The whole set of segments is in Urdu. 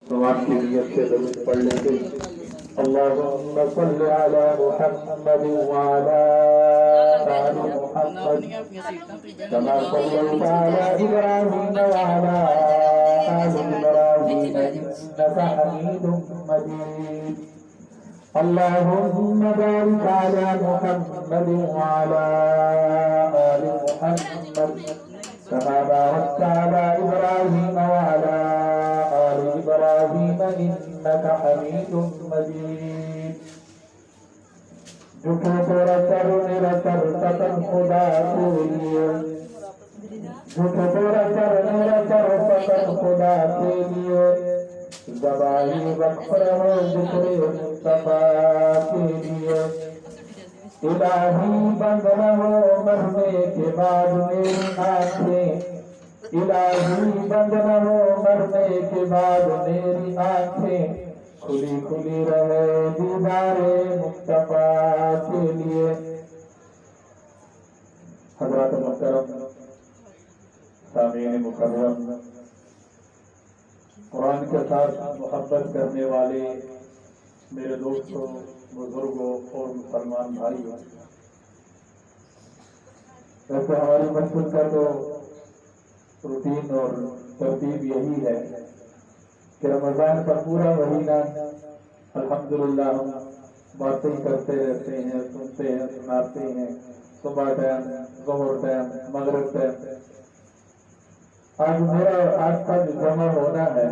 تو آپ کی نیت سے درود پڑھ لیتے ہیں۔ اللہم صل علی محمد وعلی آل محمد كما صليت على إبراهيم وعلى آل إبراهيم إنك حميد مجيد اللهم بارك على محمد وعلى آل محمد كما باركت على إبراهيم وعلى آل إبراهيم إنك حميد مجيد جھوٹوں کو رچر میرا سر ستم خدا کے لیے جھوٹوں کو رچر میرا سر ستم خدا کے لیے زبانی وقف رہو ذکر مصطفیٰ کے لیے الہی بند رہو مرنے کے بعد میری آنکھیں الہی بند رہو مرنے کے بعد میری آنکھیں کھلی کھلی رہے دیدار مصطفیٰ کے لیے۔ حضرات محترم سامعین مکرم، قرآن کے ساتھ محبت کرنے والے میرے دوستوں، بزرگوں اور مسلمان بھائیوں، ویسے ہماری مسجد کا تو روٹین اور ترتیب یہی ہے کہ رمضان کا پورا مہینہ الحمدللہ ہم باتیں کرتے رہتے ہیں، سنتے ہیں، سناتے ہیں، صبح ٹائم، ظہر ٹائم، مغرب ٹائم۔ آج کا جو جمع ہونا ہے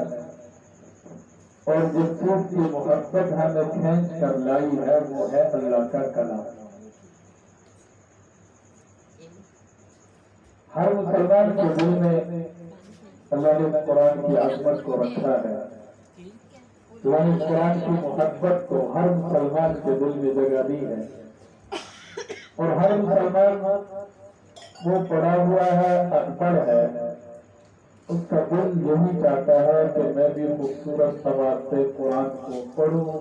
اور جس چیز کی محبت ہمیں کھینچ کر لائی ہے وہ ہے اللہ کا کلام۔ ہر مسلمان کے دل میں اللہ نے قرآن کی عظمت کو رکھا ہے، اللہ نے قرآن کی محبت کو ہر مسلمان کے دل میں جگہ دی ہے، اور ہر مسلمان وہ پڑھا ہوا ہے، ان پڑھ ہے، اس کا دل یہی چاہتا ہے کہ میں بھی خوبصورت آواز سے قرآن کو پڑھوں،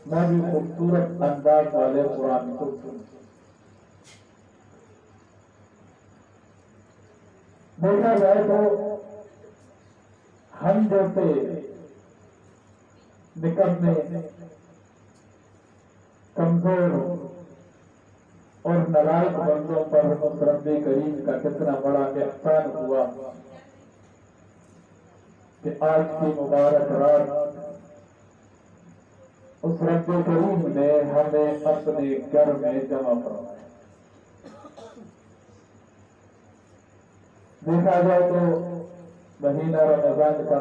میں بھی خوبصورت انداز والے قرآن کو سنوں۔ دیکھا جائے تو ہم جیسے نکمے، کمزور اور نالائق بندوں پر اس رب کریم کا کتنا بڑا احسان ہوا کہ آج کی مبارک رات اس رب کریم نے ہمیں اپنے گھر میں جمع فرمایا۔ دیکھا جائے تو مہینہ رمضان کا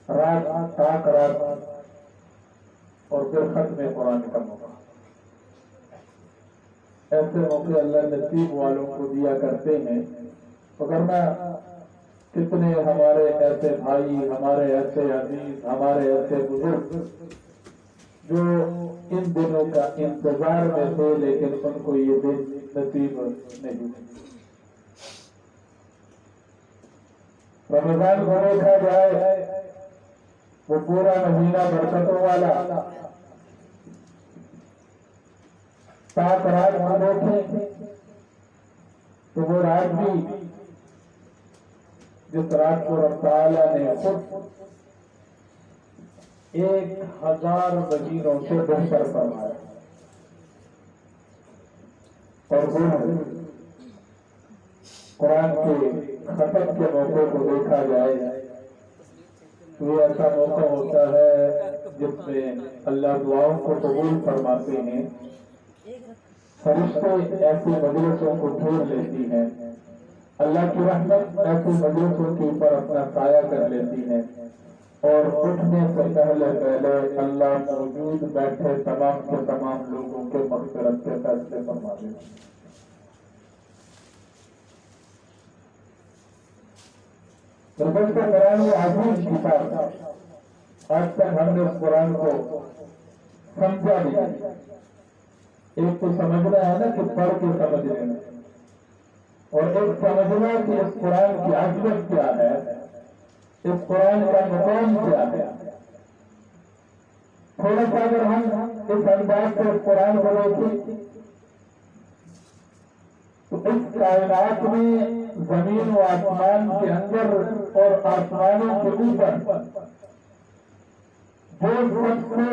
رات تاک رات اور پھر ختم قرآن کا موقع، ایسے موقع اللہ نصیب والوں کو دیا کرتے ہیں، ورنہ کتنے ہمارے ایسے بھائی، ہمارے ایسے عزیز، ہمارے ایسے بزرگ جو ان دنوں کا انتظار میں تھے لیکن ان کو یہ دن نصیب نہیں۔ رمضان کو دیکھا جائے وہ پورا مہینہ برکتوں والا، سات رات کو دیکھیں تو وہ رات بھی جس رات کو رب تعالیٰ نے خود 1000 مہینوں سے بہتر فرمایا، اور وہ قرآن کے ختم کے موقع کو دیکھا جائے تو یہ ایسا موقع ہوتا ہے جس میں اللہ دعاؤں کو قبول فرماتے ہیں، فرشتے ایسی مجلسوں کو گھیر لیتی ہیں، اللہ کی رحمت ایسی مجلسوں کے اوپر اپنا سایہ کر لیتی ہے، اور اٹھنے سے پہلے اللہ موجود بیٹھے تمام کے تمام لوگوں کے مغفرت کے فیصلے فرما دیتے ہیں۔ ربط کا قرآن یہ عظیم کتاب، آج تک ہم نے اس قرآن کو سمجھا نہیں۔ ایک تو سمجھنا ہے نا کہ پڑھ کے سمجھ لینا، اور ایک سمجھنا کہ اس قرآن کی عظمت کیا ہے، اس قرآن کا مقام کیا ہے۔ تھوڑا سا اگر ہم اس انداز سے اس قرآن کو دیکھیں تو اس کائنات میں زمین و آسمان کے اندر اور آسمانوں کے اوپر جو سب سے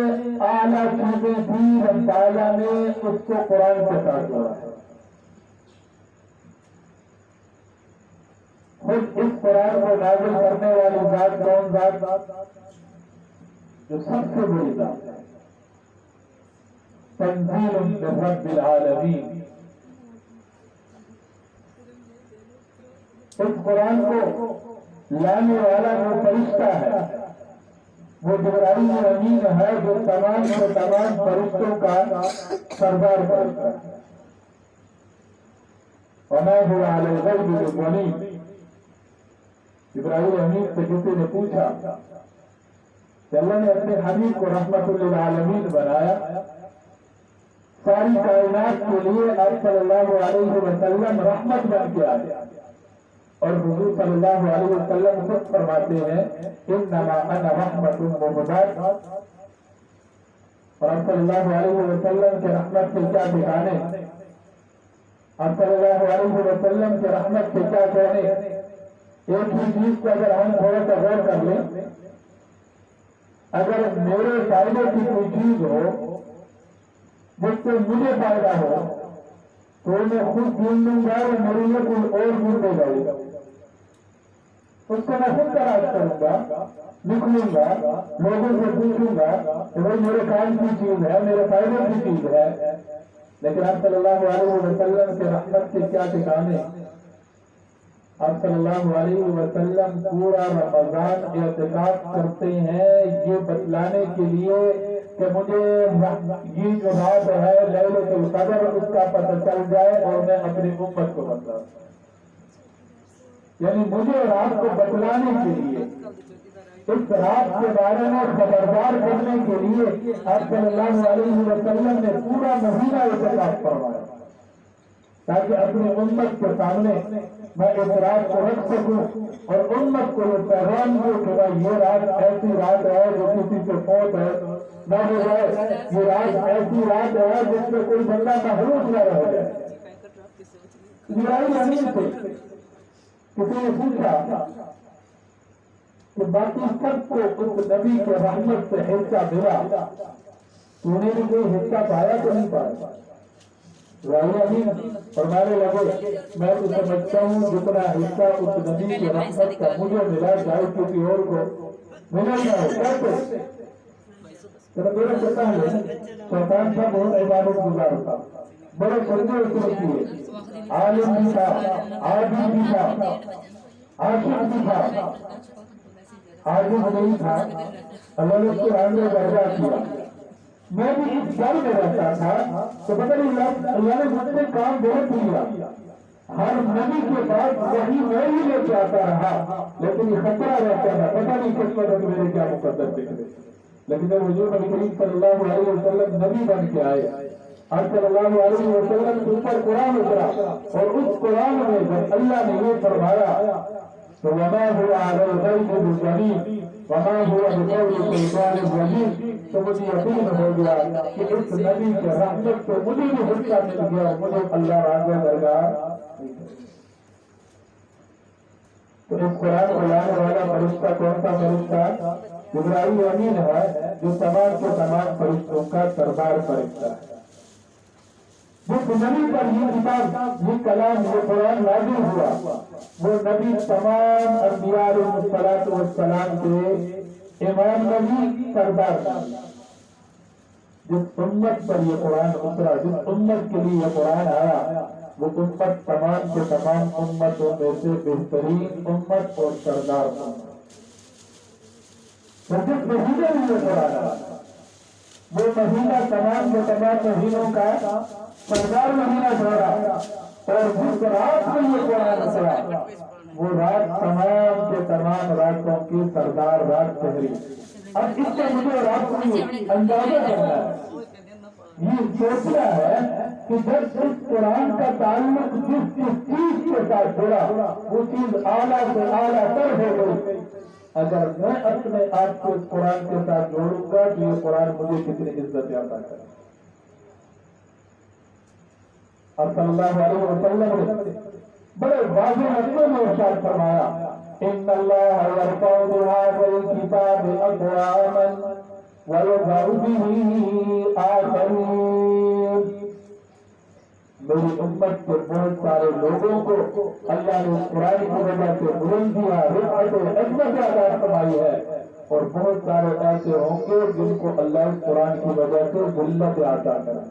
اعلیٰ چیزیں تھیں رب تعالیٰ نے اس کو قرآن کے ساتھ جوڑا ہے. خود اس قرآن کو نازل کرنے والی ذات کون ذات؟ جو سب سے بڑی ذات ہے. تنزیل من رب العالمین. اس قرآن کو لانے والا جو فرشتہ ہے وہ جبرائیل امین ہے، جو تمام سے تمام فرشتوں کا سردار فرشتہ ہے. وما هو علی الغیب بضنین. جبرائیل امین سے کسی نے پوچھا کہ اللہ نے اپنے حبیب کو رحمت للعالمین بنایا، ساری کائنات کے لیے آپ صلی اللہ علیہ وسلم رحمت بن کے آئے، اور حضور صلی اللہ علیہ وسلم خود فرماتے ہیں انما انا رحمت مہدات. اور آپ صلی اللہ علیہ وسلم کے رحمت کے کیا ٹھکانے، آپ صلی اللہ علیہ وسلم کے رحمت کے کیا کہنے. ایک ہی چیز کو اگر ہم تھوڑا سا غور کر لیں، اگر میرے فائدے کی کوئی چیز ہو جس سے مجھے فائدہ ہو تو میں خود ڈھونڈ لوں گا اور میرے لیے کوئی اور ڈھونڈے گا، اس کو میں خود تلاش کروں گا، لکھ لوں گا، لوگوں سے پوچھوں گا کہ وہ میرے کام کی چیز ہے، میرے فائدے کی چیز ہے. لیکن آپ صلی اللہ علیہ وسلم کے رحمت کے کیا ٹھکانے. آپ صلی اللہ علیہ وسلم پورا رمضان اعتکاف کرتے ہیں یہ بتلانے کے لیے کہ مجھے یہ جو رات ہے لیلۃ القدر اس کا پتہ چل جائے اور میں اپنی امت کو بتلاؤں. یعنی مجھے رات کو بتلانے کے لیے، اس رات کے بارے میں خبردار کرنے کے لیے آپ صلی اللہ علیہ وسلم نے پورا مہینہ اعتکاف فرمایا تاکہ اپنی امت کے سامنے میں اس رات کو رکھ سکوں اور امت کو یہ پیغام دوں کہ بھائی یہ رات ایسی رات ہے جو کسی سے فوت ہے نہ ہو جائے، یہ رات ایسی رات ہے جس میں کوئی بندہ محروم نہ رہ جائے. جبرائیل امین سے کسی نے پوچھا کہ باقی سب کو اس نبی کے رحمت سے حصہ ملا، تو نے بھی کوئی حصہ پایا تو نہیں پایا. فرمانے لگے میں تو سمجھتا ہوں جتنا حصہ اس نبی کے رحمت کا مجھے ملا جائے کسی اور کو ملا جائے. کیسے؟ میرا پتا ہے شیطان تھا بہت عبادت گزار تھا، بڑے سجدے اس نے کیے، عالم بھی تھا، عابد بھی تھا، عاشق بھی تھا، عاجز نہیں تھا. اللہ نے اس کو آگے درجہ کیا. میں بھی اس ڈر میں رہتا تھا تو پتہ نہیں اللہ نے مجھ سے کام بہت لیا. ہر نبی کے بعد وہی میں ہی لے کے آتا رہا، لیکن یہ خطرہ رہتا تھا پتہ نہیں کس وقت میرے کیا مقدر نکلے. لیکن جب حضور نبی کریم صلی اللہ علیہ وسلم نبی بن کے آئے، آپ صلی اللہ علیہ وسلم کے اوپر قرآن اترا اور اس قرآن میں جب اللہ نے یہ فرمایا تو وما هو علی الغیب بضنین وما هو بقول شیطان رجیم، تو مجھے یقین ہو گیا کہ اس نبی کے رحمت سے مجھے بھی حصہ مل گیا، مجھے اللہ راضی درگاہ. تو اس قرآن کو لانے والا فرشتہ کون سا فرشتہ؟ جبرائیل امین ہے، جو تمام کے تمام فرشتوں کا سردار فرشتہ ہے. جس نبی پر یہ کتاب، یہ کلام، یہ قرآن نازل ہوا وہ نبی تمام انبیاء علیہ السلام کے امام نبی سردار تھا. جس امت پر یہ قرآن اترا، جس امت کے لیے یہ قرآن آیا، وہ امت تمام کے تمام امتوں میں سے بہترین امت اور سردار امت. جس مہینے میں یہ قرآن آیا وہ مہینہ تمام کے تمام مہینوں کا سردار مہینہ ٹھہرا، اور جس رات میں یہ قرآن اترا وہ رات تمام کے تمام راتوں کی سردار رات ٹھہری. اب اس سے مجھے رات کو اندازہ کرنا ہے، یہ سوچنا ہے کہ جب اس قرآن کا تعلق جس چیز کے ساتھ جڑا وہ چیز اعلیٰ سے اعلیٰ تر ہو گئی. اگر میں اپنے آپ کو اس قرآن کے ساتھ جوڑوں گا تو یہ قرآن مجھے کتنی عزت عطا کرے. اور صلی اللہ علیہ وسلم نے بڑے واضح لفظوں میں ارشاد فرمایا ان اللہ یرفع بهذا الکتاب اقواما وَيَضَعُ بِهِ آخَرِينَ۔ میری امت کے بہت سارے لوگوں کو اللہ نے اس قرآن کی وجہ سے بلند کیا، رفعت و عظمت عطا فرمائی ہے، اور بہت سارے ایسے ہوں گے جن کو اللہ اس قرآن کی وجہ سے ذلت عطا کرے۔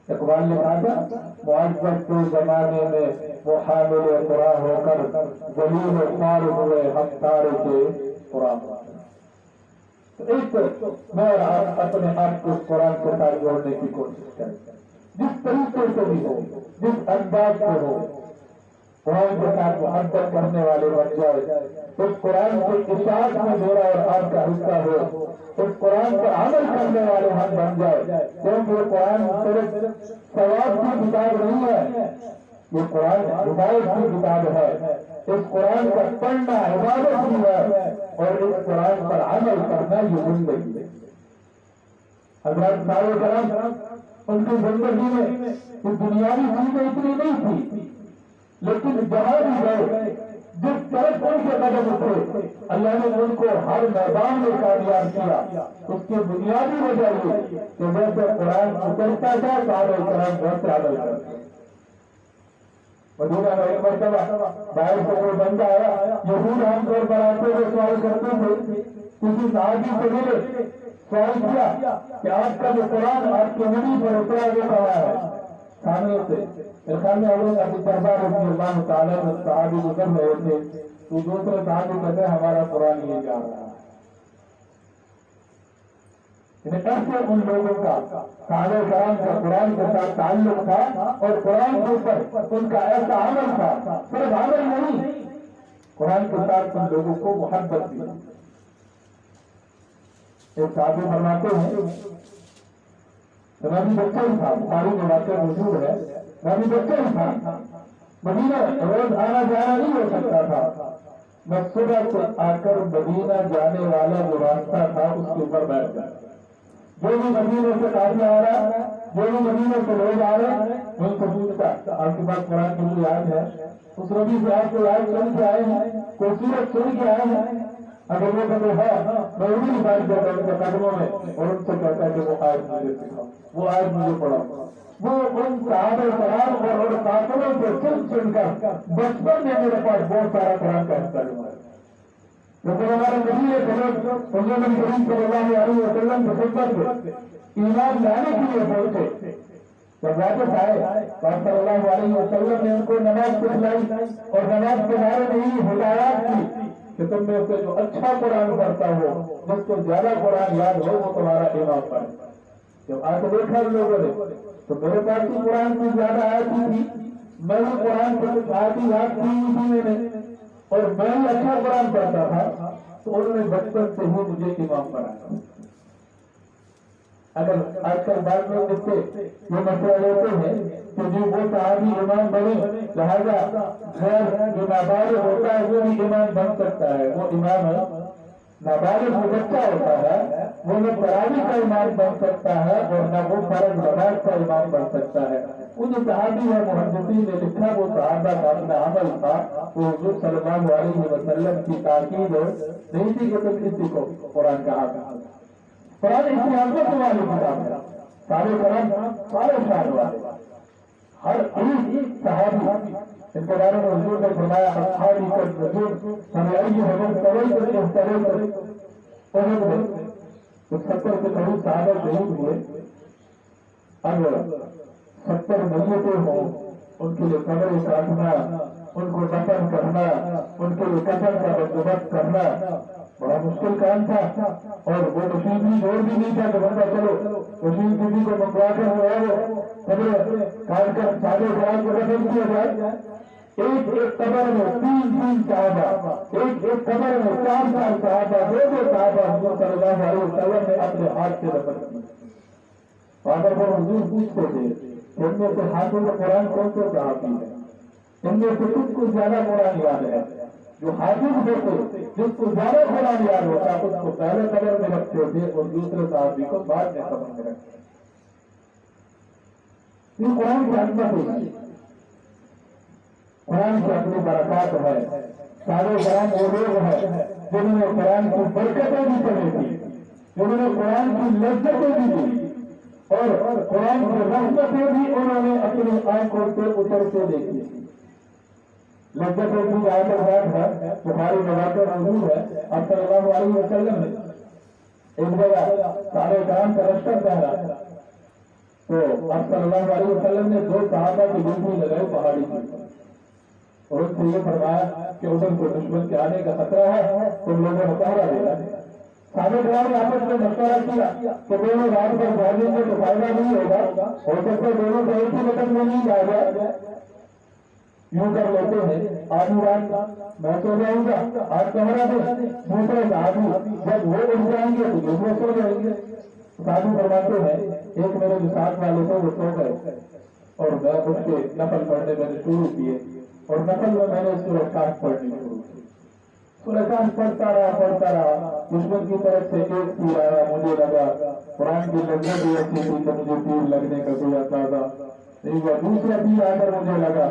اقبال نے کہا تھا معذب کے زمانے میں وہ حامل قرآن ہو کر ذلیل و خوار ہوئے ہم سارے کے قرآن۔ ایک میں اپنے آپ کو قرآن کے ساتھ جوڑنے کی کوشش کریں، جس طریقے سے بھی ہو، جس انداز سے ہو، قرآن کے ساتھ محبت کرنے والے بن جائے، اس قرآن کے اطاعت میں میرا اور آپ کا حصہ ہو، اس قرآن پر عمل کرنے والے ہم بن جائے، کیونکہ قرآن صرف ثواب کی کتاب نہیں ہے، یہ قرآن ہدایت کی کتاب ہے۔ اس قرآن کا پڑھنا عبادت بھی ہے، اور اس قرآن پر عمل کرنا یہ زندگی ہے۔ حضرت صاحب کرام ان کی زندگی میں دنیاوی چیزیں اتنی نہیں تھی، لیکن جہاں بھی گئے، جس طرف ان کے قدم اٹھے، اللہ نے ان کو ہر میدان میں کامیاب کیا۔ اس کی بنیادی وجہ یہ کہ جیسے قرآن اترتا تھا صحابہ کرام ویسے عمل کرتے۔ مدینہ میں ایک مرتبہ باہر سے کوئی بندہ آیا، یہود عام طور پر آتے ہوئے سوال کرتے تھے، کسی صحابی سے ملے، سوال کیا کہ آپ کا جو قرآن آپ کے نبی پر اترا وہ کہا ہے سامنے سے۔ میرے خیال میں ابو دربا رضی اللہ تعالیٰ میں صحابی گزر رہے تھے، تو دوسرے صحابی کہتے ہیں ہمارا قرآن یہ جا رہا ہے۔ ایسے ان لوگوں کا صحابہ کرام کا قرآن کے ساتھ تعلق تھا، اور قرآن کے اوپر ان کا ایسا عمل تھا، صرف عمل نہیں، قرآن کے ساتھ ان لوگوں کو محبت دی۔ ایک صحابی فرماتے ہیں میں بھی بچہ ہی تھا، بخاری میں واقعہ موجود ہے، میں بھی بچہ ہی تھا، مدینہ روز آنا جانا نہیں ہو سکتا تھا، میں صبح سے آ کر مدینہ جانے والا جو راستہ تھا اس کے اوپر بیٹھ گیا۔ جو بھی مدینے سے قافلہ آ رہا ہے، جو بھی مدینے سے لوگ آ رہے ہیں، ان کو پوچھتا آپ کے پاس قرآن کی کوئی یاد ہے، اس ربی سے آپ کو یاد سن کے آئے ہیں، کوئی سورت سن کے آئے ہیں؟ اگر وہ کہتے ہیں میں انہیں بات کرتا ہوں ان کے قدموں میں، اور ان سے کہتا ہے کہ وہ آج مجھے سکھاؤ، وہ آج مجھے پڑھاؤ۔ وہ ان صحابہ کرام اور ان قافلوں سے سن کر بچپن میں میرے پاس بہت سارا قرآن کا حصہ ہوا ہے۔ لیکن ہمارے نبی کریم صلی اللہ علیہ وسلم کی خدمت میں ایمان لانے کے لیے پہنچے، جب واپس آئے آپ صلی اللہ علیہ وسلم نے ان کو نماز سکھلائی، اور نماز کے بارے میں یہ ہدایات کی کہ تم میں سے جو اچھا قرآن پڑھتا ہو، جس کو زیادہ قرآن یاد ہو، وہ تمہارا امام پڑھے۔ جب آ کے دیکھا لوگوں نے تو میرے پاس بھی قرآن کی زیادہ آتی تھی، میں بھی قرآن کو کچھ آتی یاد کی تھی میں نے، اور میں بھی اچھا قرآن پڑھتا تھا، تو انہوں نے بچپن سے ہی مجھے امام بنایا۔ اگر آج کل بعض لوگ اس سے یہ مسئلہ لیتے ہیں کہ جو وہ صحابی امام بنے، لہذا غیر جو نابالغ ہوتا ہے وہ بھی امام بن سکتا ہے، وہ امام ہے، نابالغ جو بچہ ہوتا ہے وہ نہ تراویح کا امام بن سکتا ہے اور نہ وہ فرض نماز کا امام بن سکتا ہے۔ وہ جو صحابی ہے محدثین نے لکھا وہ صحابہ کا اپنا عمل تھا، وہ حضور صلی اللہ علیہ وسلم کی تاکید نہیں تھی کہ تم کسی کو قرآن کہا تھا۔ قرآن اس کی عظمت والی کتاب ہے، سارے قرآن سارے شان والے، ہر ایک صحابی اس کے بارے میں حضور نے فرمایا اصحابی کا رسول ہماری حضور طویل کر کے طویل کر عہد میں تو 70 کے قریب صحابہ شہید ہوئے۔ اب 70 میتیں ہوں، ان کے لیے قبریں کاٹنا، ان کو دفن کرنا، ان کے لیے کفن کا بندوبست کرنا بڑا مشکل کام تھا، اور وہ مشین بھی زور بھی نہیں تھا کہ بندہ چلو مشین کسی کو منگوا کر وہ قبریں کاٹ کر سادے قرآن کو دفن کیا جائے۔ ایک ایک قبر میں 3 صحابہ، ایک ایک قبر میں 4 صحابہ، 2 صحابہ حضور صلی اللہ علیہ وسلم نے اپنے ہاتھ سے دفن کیا۔ اگر وہ حضور پوچھتے تھے کہ ان میں سے حافظ قرآن کون سے صحابی ہے، ان میں سے کس کو زیادہ قرآن یاد ہے؟ جو حافظ ہوتے جس کو زیادہ قرآن یاد ہوتا اس کو پہلے قبر میں رکھتے تھے اور دوسرے صحابی کو بعد میں قبر میں رکھتے۔ یہ قرآن کی عظمت ہوگی، قرآن کی اپنی برکات ہے. صحابہ کرام وہ لوگ ہیں جنہوں نے قرآن کی برکتیں بھی پڑھی تھی, جنہوں نے قرآن کی لذتیں بھی دی, اور قرآن کی رحمتیں بھی انہوں نے اپنی آنکھوں سے اترتے دیکھی. لذتیں بھی آیت بات ہے, بخاری میں واقع موجود ہے. آپ صلی اللہ علیہ وسلم نے ایک جگہ صحابہ کرام کا لشکر پہرا, تو آپ صلی اللہ علیہ وسلم نے 2 صحابہ کی ڈیوٹی لگائی پہاڑی کی, اور اس سے یہ فرمایا کہ ادھر کو دشمن کے آنے کا خطرہ ہے, تم لوگوں نے پہرا دینا. صحابہ کرام نے آپس میں مشورہ کیا کہ دونوں رات پر جاگیں گے تو فائدہ نہیں ہوگا, ہو سکتا ہے دونوں کو ایک ہی وقت میں نہیں جا جائے. یوں کر لیتے ہیں, آدھی رات میں سو جاؤں گا, آج پہرا دے, دوسرے صحابی جب وہ اٹھ جائیں گے تو دوسرے سو جائیں گے. صحابی فرماتے ہیں ایک میرے جو ساتھ والے تھے وہ سو گئے, اور میں اٹھ کے نفل پڑھنے میں نے شروع کیے, اور نفل میں نے سورہ کاف پڑھنی شروع کی. سورہ کاف پڑھتا رہا, دشمن کی طرف سے ایک تیر آیا, مجھے لگا قرآن کی لذت بھی ایسی تھی کہ مجھے تیر لگنے کا کوئی اندازہ نہیں ہوا. دوسرا تیر آ کر مجھے لگا,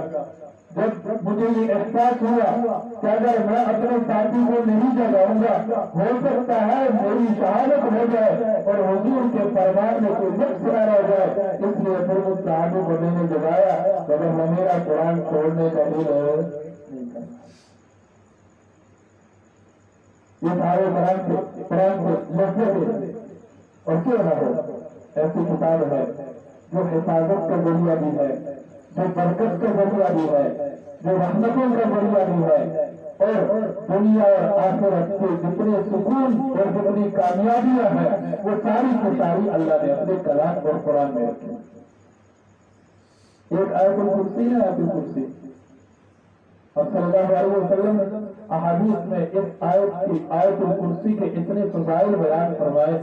جب مجھے یہ احساس ہوا کہ اگر میں اپنے ساتھی کو نہیں جگاؤں گا ہو سکتا ہے میری شہادت ہو جائے اور حضور کے فرمان میں کوئی نقص نہ رہ جائے, اس لیے پھر اس صحابی کو میں نے جگایا, مگر میں میرا قرآن چھوڑنے کا دل نہیں کرتا. یہ سارے قرآن سے لذت اور کیوں نہ ہو, ایسی کتاب ہے جو حفاظت کا ذریعہ بھی ہے, جو برکت کا ذریعہ بھی ہے, جو رحمتوں کا ذریعہ بھی ہے, اور دنیا اور آخرت کے جتنے سکون اور جتنی کامیابیاں ہیں وہ ساری کی ساری اللہ نے اپنے کلام اور قرآن میں رکھی. ایک آیت الکرسی ہے, آیت الکرسی اور صلی اللہ علیہ وسلم احادیث میں اس آیت الکرسی کے اتنے فضائل بیان فرمائے.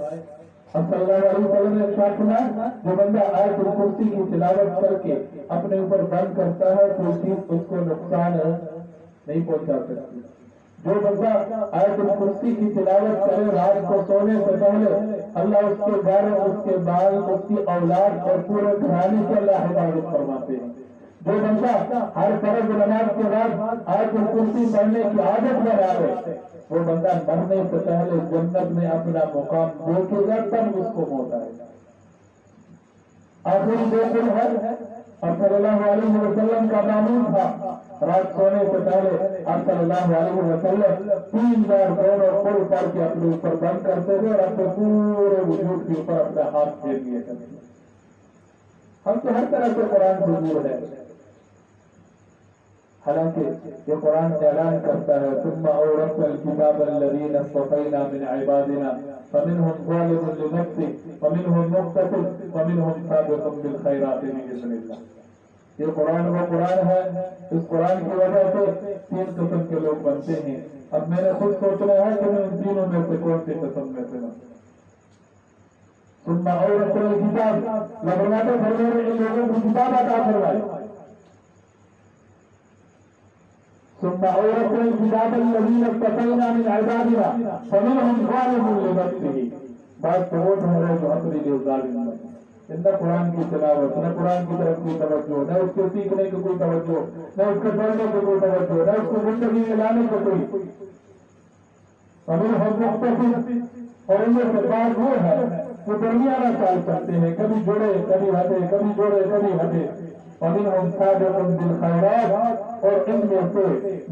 اب صلی اللہ علیہ وسلم نے ارشاد فرمایا, جو بندہ آیت الکرسی کی تلاوت کر کے اپنے اوپر بند کرتا ہے کوئی چیز اس کو نقصان نہیں پہنچا سکتی. جو بندہ آیت الکرسی کی تلاوت کرے رات کو سونے سے پہلے, اللہ اس کے گھر, اس کے بال, اس کی اولاد اور پورے گھرانے سے اللہ حفاظت فرماتے ہیں. جو بندہ ہر فرض نماز کے بعد آیت الکرسی پڑھنے کی عادت بنا لے, وہ بندہ مرنے سے پہلے جنت میں اپنا مقام دیکھے گا, تب اس کو موت آئے گا. آخری 2 دن ہے, اور صلی اللہ علیہ وسلم کا معمول تھا رات سونے سے پہلے آپ صلی اللہ علیہ وسلم 3 بار دونوں پڑھ پڑھ کے اپنے اوپر بند کرتے تھے اور اپنے پورے وجود کے اوپر اپنا ہاتھ پھیر دیا کرتے تھے. ہم تو ہر طرح سے قرآن سے دور ہے, حالانکہ یہ قرآن اعلان کرتا ہے ثم اورثنا الكتاب الذين اصطفينا من عبادنا فمنهم ظالم لنفسه ومنهم مقتصد ومنهم سابق بالخيرات باذن الله. یہ قرآن وہ قرآن ہے, اس قرآن کی وجہ سے 3 قسم کے لوگ بنتے ہیں. اب میں نے خود سوچنا ہے کہ میں ان تینوں میں سے کون سی قسم میں سے بنوں. ثم اورثنا الكتاب, لبناتے فرمانے ان لوگوں کو کتاب عطا فرمائی. ثم اورثنا الكتاب الذين اصطفينا من عبادنا فمنهم ظالم لنفسه. بعض تو وہ ہیں جو اپنے لیے ظالم بنے, نہ قرآن کی تلاوت, نہ قرآن کی طرف کوئی توجہ, نہ اس کو سیکھنے کی کوئی توجہ, نہ اس کو پڑھنے کی کوئی توجہ, نہ اس کو زندگی میں لانے کی کوئی. فمنهم مقتصد, اور ان میں سے بعض وہ ہے وہ درمیانہ چال سکتے ہیں, کبھی جڑے کبھی ہٹے, کبھی جڑے کبھی ہٹے. ومنهم سابق بالخيرات, اور ان میں سے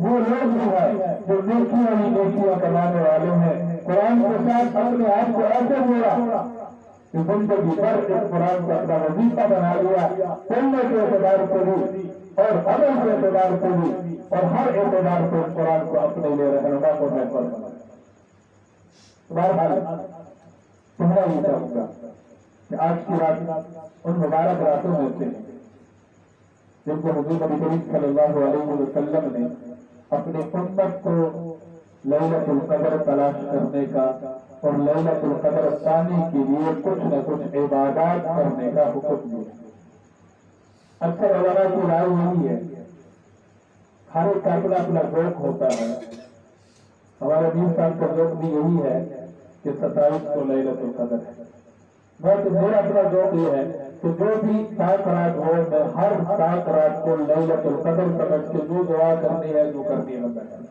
وہ لوگ بھی ہیں جو نیکیاں ہی نیکیاں کمانے والے ہیں. قرآن کے ساتھ اپنے آپ کو ایسے جوڑا کہ زندگی بھر اس قرآن کو اپنا وظیفہ بنا لیا, پڑھنے کے اعتبار سے بھی اور عمل کے اعتبار سے بھی اور ہر اعتبار سے اس قرآن کو اپنے لیے رہنما کو بہتر بنا. بہرحال تمہارا یہ چاہوں گا کہ آج کی رات ان مبارک راتوں میں سے جن کو حضور نبی کریم صلی اللہ علیہ وسلم نے اپنی امت کو لیلۃ القدر تلاش کرنے کا اور لیلۃ القدر پانے کے لیے کچھ نہ کچھ عبادات کرنے کا حکم دیا. اکثر علماء کی رائے یہی ہے, ہر ایک کا اپنا اپنا ذوق ہوتا ہے. ہمارے دین صاحب کا ذوق بھی یہی ہے کہ 27 کو لیلۃ القدر ہے. میرا اپنا ذوق یہ ہے کہ جو بھی 7 رات ہو میں ہر 7 رات کو لیلۃ القدر سمجھ کے جو دعا کرنی ہے جو کرنی ہے بندہ کرنا.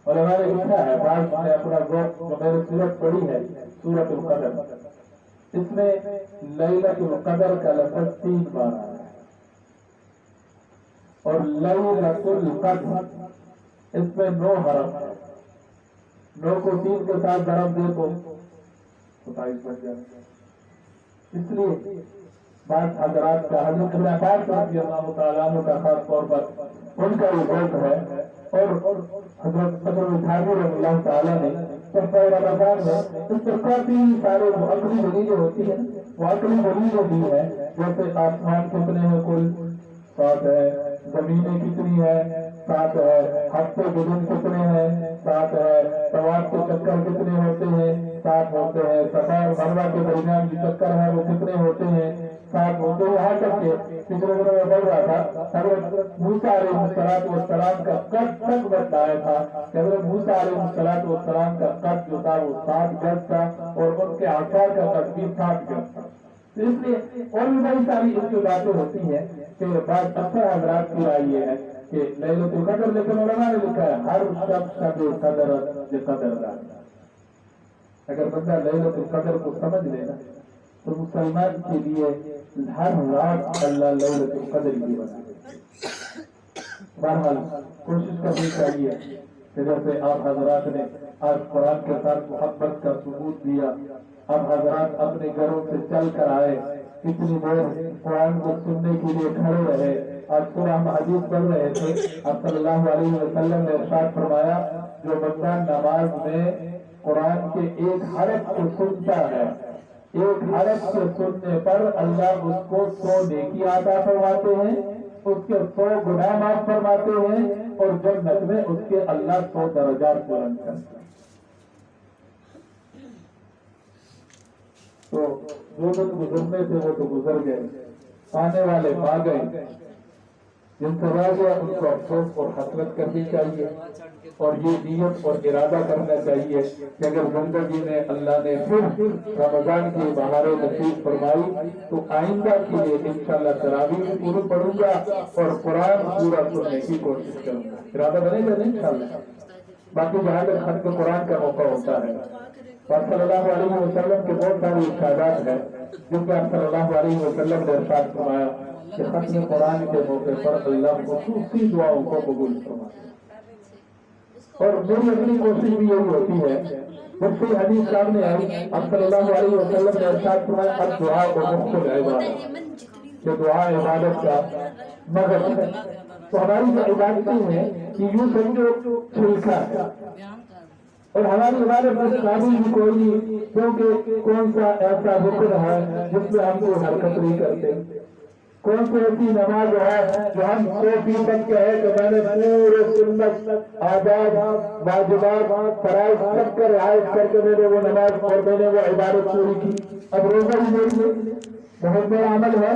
اور ہمارے لکھا ہے بعض نے اپنا ذوق جو میں نے سورت پڑھی ہے سورۃ القدر، اس میں لیلۃ القدر کا لفظ 3 بار آیا ہے اور لیلۃ القدر اس میں 9 حرف ہے. 9 کو 3 کے ساتھ ضرب دے تو 27 بن جائے. اس لیے بعض حضرات کا حضرت ابن عباس رضی اللہ تعالیٰ عنہ کا خاص طور پر ان کا یہ ذوق ہے اور حضرت صدر الحاضر رضی اللہ تعالیٰ نے صفحہ رمضان میں اس پر کافی سارے عقلی دلیلیں ہوتی ہیں. وہ عقلی دلیلیں بھی ہیں جیسے آسمان کتنے ہیں کل 7 ہے، زمینیں کتنی ہے 7 ہے، ہفتے کے دن کتنے ہیں 7 ہے، طواف کے چکر کتنے ہوتے ہیں 7 ہوتے ہیں، صفا اور مروہ کے درمیان جو چکر ہے وہ کتنے ہوتے ہیں 7 ہوتے ہیں. یہاں تک کہ پچھلے دنوں میں پڑھ رہا تھا حضرت موسیٰ علیہ السلام کا قد تک بتایا تھا کہ حضرت موسیٰ علیہ السلام کا قد جو تھا وہ 7 گز تھا اور ان کے آثار کا قد بھی 7 گز تھا. اس لیے اور بھی بڑی ساری اس کی باتیں ہوتی ہیں کہ بعض اکثر حضرات کی رائے یہ ہے کہ لیلۃ القدر، لیکن علماء نے لکھا ہے ہر شخص کا جو قدردان. اگر بندہ لیلۃ القدر کو سمجھ لے نا تو مسلمان کے لیے ہر رات اللہ لیلۃ القدر کی بنا دے. بہرحال کوشش کرنی چاہیے کہ جیسے آپ حضرات نے آج قرآن کے ساتھ محبت کا ثبوت دیا، اب حضرات اپنے گھروں سے چل کر آئے، اتنی دیر قرآن کو سننے کے لیے کھڑے رہے. آج سورہ ہم حدیث پڑھ رہے تھے، آپ صلی اللہ علیہ وسلم نے ارشاد فرمایا جو بندہ نماز میں قرآن کے ایک حرف کو سنتا ہے، ایک حرف کے سننے پر اللہ اس کو 100 نیکی عطا فرماتے ہیں، اس کے 100 گناہ معاف فرماتے ہیں اور جنت میں اس کے اللہ 100 درجات بلند کرتے ہیں. تو جو دن گزرنے تھے وہ تو گزر گئے، آنے والے پا گئے. جن سے رہ گیا ان کو افسوس اور حسرت کرنی چاہیے اور یہ نیت اور ارادہ کرنا چاہیے کہ اگر زندگی میں اللہ نے پھر رمضان کی بہاریں نصیب فرمائی تو آئندہ کے لیے انشاءاللہ تراویح پورا پڑھوں گا اور قرآن پورا سننے کی کوشش کروں گا. ارادہ بنے گا انشاءاللہ. باقی جہاں تک ختم قرآن کا موقع ہوتا ہے آپ صلی اللہ علیہ وسلم کے بہت ساری ارشادات ہیں جن کے آپ صلی اللہ علیہ وسلم نے ارشاد فرمایا کہ ختم قرآن کے موقع پر اللہ خصوصی دعاؤں کو قبول فرماتا ہے. اور میری اپنی کوشش بھی یہی ہوتی ہے. مجھ سے حدیث سامنے آئی، آپ صلی اللہ علیہ وسلم نے ارشاد فرمایا الدعاء مخ العبادۃ، کہ دعا عبادت کا مغز ہے. تو ہماری جو عبادتیں ہیں یہ یوں سمجھو چھلکا ہے اور ہماری عبادت میں قابل بھی کوئی نہیں، کیونکہ کون سا ایسا رکن ہے جس میں ہم کو حرکت نہیں کرتے، کون سی ایسی نماز ہے جو ہم 100% کہے کہ میں نے پورے سنت آداب واجبات فرائض سب کا رعایت کر کے میں نے وہ نماز اور میں نے وہ عبادت پوری کی. اب روزہ بھی میری بہت بڑا عمل ہے،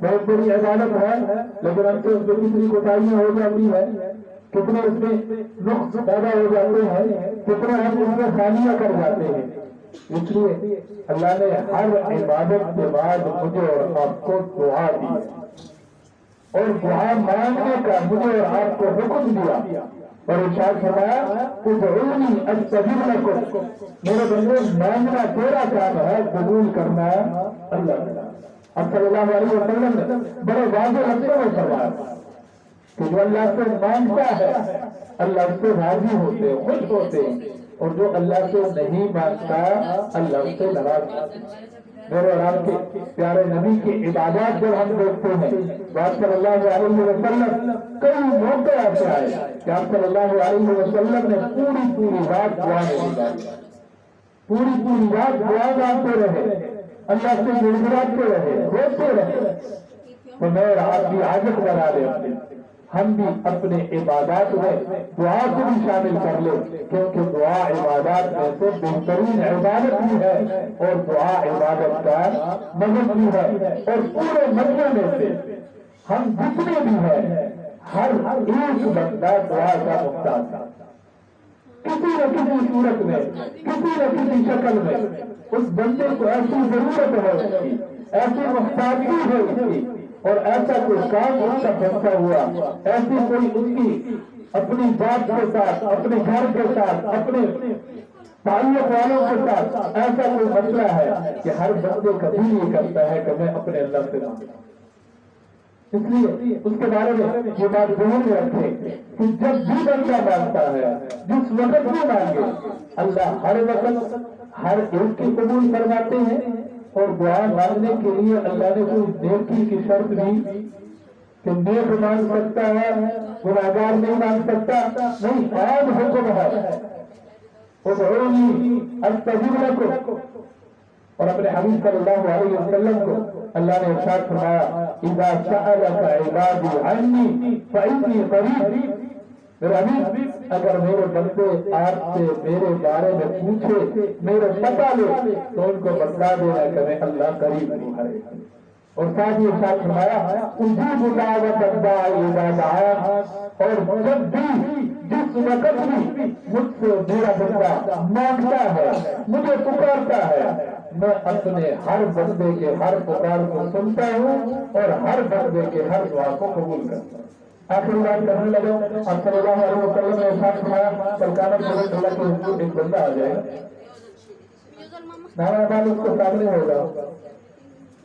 بہت بڑی عبادت ہے، لیکن ہم سے اس میں کتنی کوتاہیاں ہو جاتی ہیں، کتنے اس میں نقص پیدا ہو جاتے ہیں، کتنے ہم اس میں خامیاں کر جاتے ہیں. اس لیے اللہ نے ہر عبادت کے بعد مجھے اور آپ کو دعا دی اور دعا مانگنے کا مجھے اور آپ کو حکم دیا اور ارشاد فرمایا ادعونی استجب لکم، میرے بندے مانگنا تیرا کام ہے، قبول کرنا اللہ کا. اب صلی اللہ علیہ وسلم نے بڑے واضح لفظوں میں فرمایا کہ جو اللہ سے مانگتا ہے اللہ اس سے راضی ہوتے خوش ہوتے، اور جو اللہ سے نہیں مانگتا اللہ اس سے ناراض ہوتے. میرے اور آپ کے پیارے نبی کی عبادات جب ہم دیکھتے ہیں آپ صلی اللہ علیہ وسلم کئی موقع ایسے آئے کہ آپ صلی اللہ علیہ وسلم نے پوری رات دعا میں گزاری، پوری رات دعا مانگتے رہے، اللہ سے گڑگڑاتے رہے، روتے رہے. تو میں اور آپ کی عادت بنا لیں ہم بھی اپنے عبادات میں دعا کو بھی شامل کر لیں، کیونکہ دعا عبادات میں سے بہترین عبادت بھی ہے اور دعا عبادت کا مذہب بھی ہے. اور پورے مذہب میں سے ہم جتنے بھی ہیں ہر ایک بندہ دعا کا محتاج ہے. کسی نہ کسی صورت میں، کسی نہ کسی شکل میں اس بندے کو ایسی ضرورت ہے اس کی، ایسی محتاجی ہے اس کی، اور ایسا کوئی کام اس کا بنتا ہوا، ایسی کوئی اس کی اپنی ذات کے ساتھ، اپنے گھر کے ساتھ، اپنے تعلق والوں کے ساتھ ایسا کوئی مسئلہ ہے کہ ہر بندے کبھی یہ کرتا ہے کہ میں اپنے اللہ سے مانگتا ہوں۔ اس لیے اس کے بارے میں یہ بات ذہن میں رکھیں کہ جب بھی بندہ مانگتا ہے، جس وقت بھی مانگے، اللہ ہر وقت ہر ایک کی قبول فرماتے ہیں، اور دعا مانگنے کے لیے اللہ نے کوئی نیکی کی شرط دی کہ نیک مانگ سکتا ہے، گناہگار نہیں مانگ سکتا، نہیں، عام حکم ہے ادعونی استجب لکم، اور اپنے حبیب صلی اللہ علیہ وسلم کو اللہ نے ارشاد فرمایا اذا سألک عبادی عنی فإنی قریب، میرے حبیب اگر میرے بندے آپ سے میرے بارے میں پوچھے، میرے پتہ لے، تو ان کو بتا دینا کہ میں اللہ قریب ہوں ہر ایک۔ اور ساتھ ہی ارشاد فرمایا اجیب دعوت الداعی اذا دعان، اور جب بھی جس وقت بھی مجھ سے میرا بندہ مانگتا ہے، مجھے پکارتا ہے، میں اپنے ہر بندے کے ہر پکار کو سنتا ہوں اور ہر بندے کے ہر دعا کو قبول کرتا ہوں۔ آخر بات کرنے لگا، اب صلی اللہ علیہ وسلم نے ارشاد فرمایا کل قیامت کے دن اللہ کے حضور ایک بندہ آ جائے گا، نام اعمال اس کے سامنے ہوگا،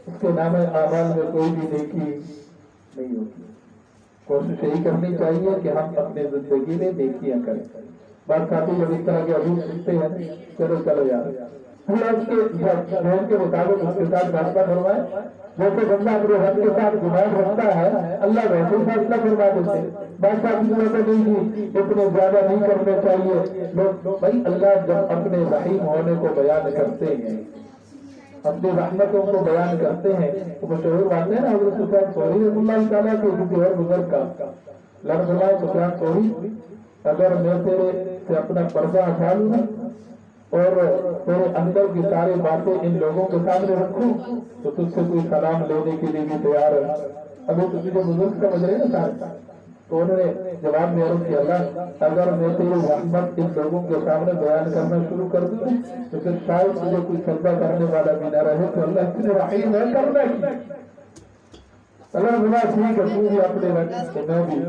اس کے نام اعمال میں کوئی بھی نیکی نہیں ہوتی۔ کوشش یہی کرنی چاہیے کہ ہم اپنے زندگی میں نیکیاں کریں۔ بات ساتھی جب اس طرح کے حدیث سنتے ہیں، چلو یار اللہ اس کے ذہن کے مطابق اس کے ساتھ فیصلہ فرمائے، جیسے بندہ اپنے رب کے ساتھ گناہ رکھتا ہے اللہ ویسے ہی فیصلہ فرما دیتے۔ بات ساتھی نہیں تھی اتنے زیادہ نہیں کرنے چاہیے لوگ، بھائی اللہ جب اپنے رحیم ہونے کو بیان کرتے ہیں، اپنی رحمتوں کو بیان کرتے ہیں، تو مشہور بات ہے نا حضرت سفیان ثوری رحمہ اللہ تعالیٰ کے کسی اور بزرگ کا لفظ اللہ سفیان ثوری، اگر میں تیرے سے اپنا پردہ ہٹا لوں نا اور تیرے اندر کی ساری باتیں ان لوگوں کے سامنے رکھوں تو تجھ سے کوئی سلام لینے کے لیے بھی تیار ہے۔ ابھی تجھے جو بزرگ سمجھ رہے ہیں نا، تو انہوں نے جواب میں عرض کیا اللہ اگر میں تیری رحمت ان لوگوں کے سامنے بیان کرنا شروع کر دوں تو پھر شاید مجھے کوئی سجدہ کرنے والا بھی نہ رہے، تو اللہ اتنے رحیم ہے کرنا کی اللہ بنا ٹھیک ہے تو بھی اپنے رکھ تو میں بھی۔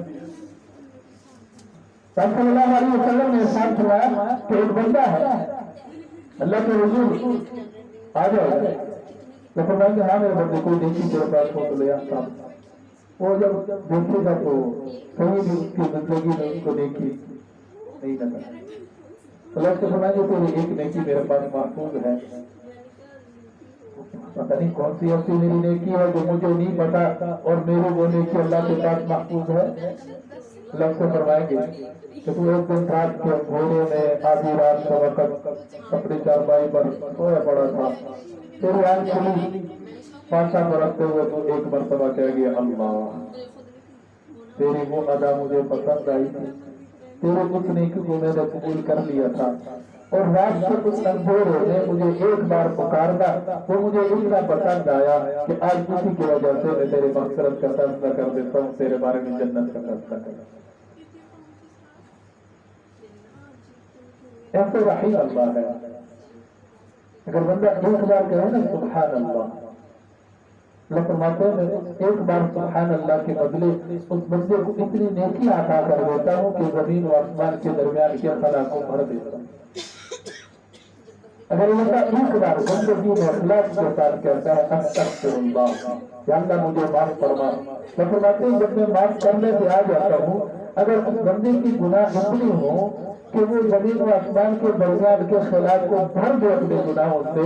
صلی اللہ علیہ وسلم نے ارشاد فرمایا کہ ایک بندہ ہے اللہ کے حضور آ جائے تو فرمایا کہ ہاں میرے بندے کوئی نیکی تیرے پاس ہو تو لے آتا۔ وہ جب دیکھے گا تو کہیں بھی اس کی زندگی میں اس کو نیکی نہیں لگا، تو اللہ سے فرمایا کہ تیری ایک نیکی میرے پاس محفوظ ہے، پتہ نہیں کون سی ایسی میری نیکی ہے جو مجھے نہیں پتا، اور میری وہ نیکی اللہ کے پاس محفوظ ہے۔ اللہ سے فرمائیں گے کہ تو ایک دن رات کے اندھیرے میں آدھی رات کا وقت اپنی چارپائی پر سویا پڑا تھا، تیری آنکھ کھلی، پانچا برتتے ہوئے تو ایک مرتبہ کہہ گیا اللہ تیری وہ ادا مجھے پسند آئی تھی، تیرے کچھ نیکی کو میں نے قبول کر لیا تھا، اور رات سے کچھ اندھیرے میں مجھے ایک بار پکارنا وہ مجھے اتنا پسند آیا کہ آج اسی کی وجہ سے میں تیرے مغفرت کا فیصلہ کر دیتا ہوں، تیرے بارے میں جنت کا فیصلہ کرتا ہوں۔ ایسے رحیم اللہ ہے، اگر بندہ ایک بار کہے نا سبحان اللہ، اللہ فرماتے ہیں ایک بار سبحان اللہ کے بدلے اس بندے کو اتنی نیکی عطا کر دیتا ہوں کہ زمین و آسمان کے درمیان کے خلا کو بھر دیتا ہوں۔ اگر بندہ ایک بار زندگی میں اخلاص کے ساتھ کہتا ہے استغفر اللہ یا اللہ مجھے معاف فرما، اللہ فرماتے ہیں جب میں معاف کرنے سے آ جاتا ہوں، اگر اس بندے کی گناہ اتنی ہو کہ وہ زمین و آسمان کے درمیان کے خلاف کو بھر دے اپنے گناہوں سے،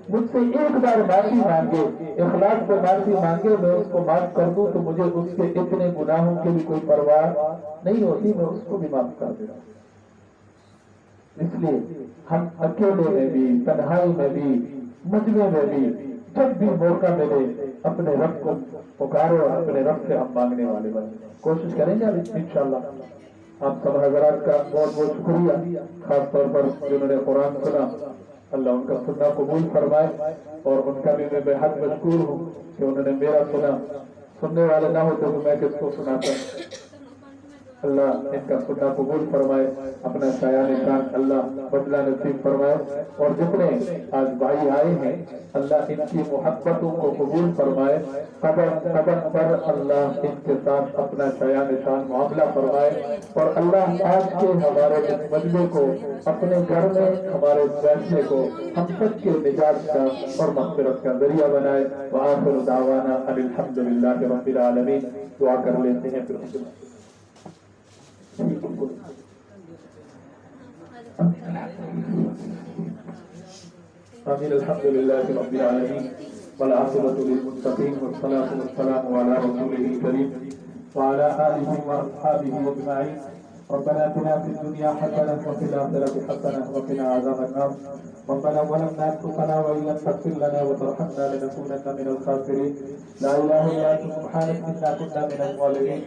مجھ سے ایک بار معافی مانگے، اخلاص سے معافی مانگے، میں اس کو معاف کر دوں تو مجھے اس کے اتنے گناہوں کی بھی کوئی پرواہ نہیں ہوتی، میں اس کو بھی معاف کر دیتا ہوں۔ اس لیے ہم اکیلے میں بھی، تنہائی میں بھی، مجمع میں بھی، جب بھی موقع ملے اپنے رب کو پکارے اور اپنے رب سے ہم مانگنے والے بنے، کوشش کریں گے انشاءاللہ۔ آپ سب حضرات کا بہت بہت شکریہ، خاص طور پر جنہوں نے قرآن سنا، اللہ ان کا سننا قبول فرمائے، اور ان کا بھی میں بے حد مشکور ہوں کہ انہوں نے میرا سنا، سننے والے نہ ہوتے تو میں کس کو سناتا۔ اللہ ان کا سننا قبول فرمائے، اپنا سایہ نشان اللہ بدلہ نصیب فرمائے، اور جتنے آج بھائی آئے ہیں اللہ ان کی محبتوں کو قبول فرمائے، قدم قدم پر اللہ ان کے ساتھ اپنا سایہ نشان معاملہ فرمائے، اور اللہ آج کے ہمارے اس مجمع کو اپنے گھر میں ہمارے فیصلے کو ہم سب کے نجات کا اور مغفرت کا ذریعہ بنائے۔ وآخر دعوانا ان الحمدللہ رب العالمین۔ دعا کر لیتے ہیں پھر آمین۔ الحمدللہ رب العالمین والعاقبۃ للمتقین والصلاة والسلام علی رسولہ الکریم وعلی آلہ واصحابہ اجمعین۔ ربنا آتنا في الدنيا حسنة وفي الآخرة حسنة وقنا عذاب النار۔ ربنا ظلمنا أنفسنا وإن لم تغفر لنا وترحمنا لنكونن من الخاسرين۔ لا إله إلا أنت سبحانك إنا كنا من الظالمين۔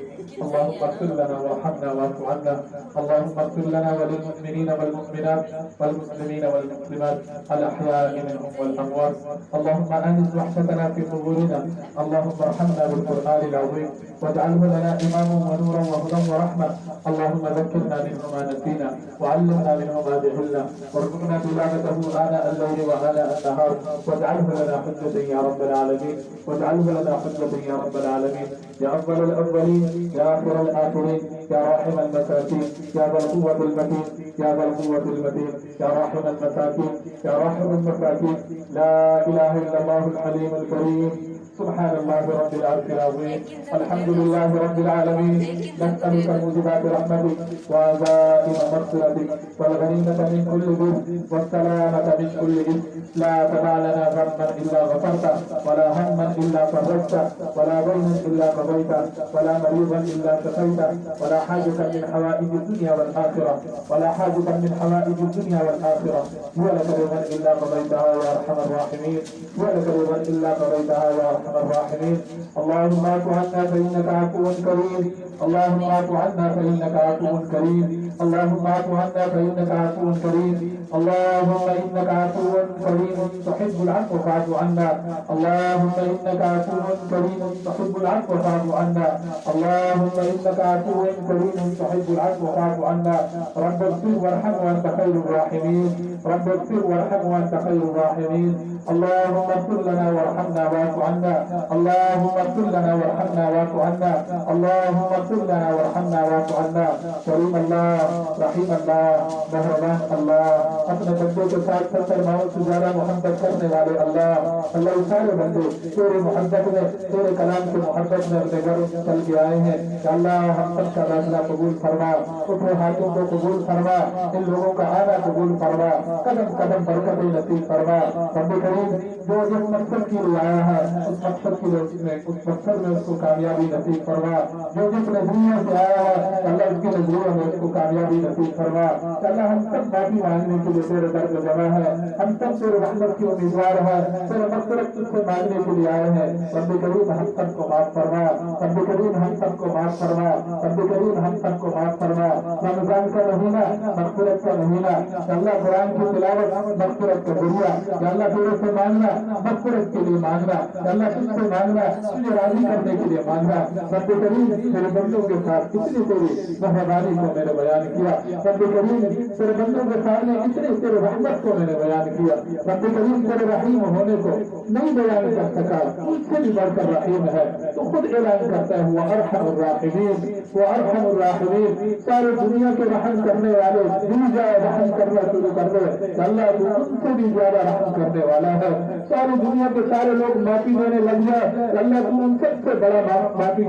اللهم اغفر لنا وارحمنا واعف عنا، اللهم اغفر لنا وللمؤمنين والمؤمنات والمسلمين والمسلمات الأحياء منهم والأموات، اللهم آنس وحشتنا في قبورنا، اللهم ارحمنا بالقرآن العظيم واجعله لنا إماما ونورا وهدى ورحمة، اللهم ذكرنا منه ما نسينا وعلمنا منه ما جهلنا وارزقنا تلاوته آناء الليل وآناء النهار، واجعله لنا حجة يا رب العالمين، واجعله لنا حجة يا رب العالمين، يا أفضل الأولين يا آخر الآخرين يا راحم المساكين يا ذا القوة المتين يا ذا القوة المتين يا راحم المساكين يا راحم المساكين، لا إله إلا الله الحليم الكريم، سبحان الله رب العرش العظيم، الحمد لله رب العالمين، نسألك موجبات رحمتك وعزائم مغفرتك والغنيمة من كل بر والسلامة من كل إثم، لا تدع لنا ذنبا إلا غفرته ولا هما إلا فرجته ولا دينا إلا قضيته ولا مريضا إلا شفيته ولا حاجة من حوائج الدنيا والآخرة ولا حاجة من حوائج الدنيا والآخرة هو لك رضا إلا قضيتها يا أرحم الراحمين، هو لك رضا إلا قضيتها يا أرحم الراحمين، اللهم اعف عنا فإنك عفو كريم، اللهم اعف عنا فإنك عفو كريم، اللهم اعف عنا فإنك عفو كريم، اللهم إنك عفو كريم تحب العفو فاعف عنا، اللهم إنك عفو كريم تحب العفو فاعف عنا، اللهم إنك عفو كريم تحب العفو فاعف عنا، رب اغفر وارحم وأنت خير الراحمين، رب اغفر وارحم وأنت خير الراحمين، اللهم اغفر لنا وارحمنا واعف عنا، اللهم اغفر لنا وارحمنا واعف عنا، اللهم اغفر لنا وارحمنا واعف عنا، کریم اللہ، رحیم اللہ، مہربان اللہ، اپنے بندے کے ساتھ 70 ماہوں سے زیادہ محبت کرنے والے اللہ، اللہ سارے بندے تیرے محبت میں، تیرے کلام کی محبت میں اپنے گھر چل کے آئے ہیں، کہ اللہ ہم سب کا داخلہ قبول فرما، اپنے ہاتھوں کو قبول فرما، ان لوگوں کا آنا قبول فرما، قدم قدم برکت نصیب فرما، رب کریم جو جس مقصد کی لیے آیا ہے اس مقصد کی اس مقصد میں اس کو کامیابی نصیب فرما، جو جس نظریے سے آیا ہے اللہ اس کے نظریے میں اس کو کامیابی نصیب فرما، اللہ ہم سب معافی مانگنے کے لیے تیرے در پہ جمع ہے، ہم سب تیرے رحمت کی امیدوار ہے، تیرے مغفرت تجھ سے مانگنے کے لیے آئے ہیں، رب کریم ہم سب کو معاف فرما، رب کریم ہم سب کو معاف فرما، رب کریم ہم سب کو معاف فرما، رمضان کا مہینہ مغفرت کا مہینہ، اللہ قرآن کی تلاوت مغفرت کا ذریعہ، اللہ تیرے سے مانگنا مغفرت کے لیے مانگنا، اللہ تجھ سے مانگنا تجھے راضی کرنے کے لیے مانگنا، رب کریم تیرے بندوں کے ساتھ کتنی تیری مہربانی کو میں نے بیان کیا، رب کریم تیرے بندوں کے سامنے اتنی تیرے رحمت کو میں نے بیان کیا، رب کریم تیرے رحیم ہونے کو نہیں بیان کر سکا، اس سے بھی بڑھ کر رحیم ہے، تو خود اعلان کرتا ہے وہ ارحم الراحمین، وہ ارحم الراحمین، سارے دنیا کے رحم کرنے والے بھی جائے رحم کرنا شروع کر دے، اللہ تو ان سے بھی زیادہ رحم کرنے والا ہے، ساری دنیا کے سارے لوگ معافی دینے لگ جائے، اللہ تو ان سب سے بڑا معافی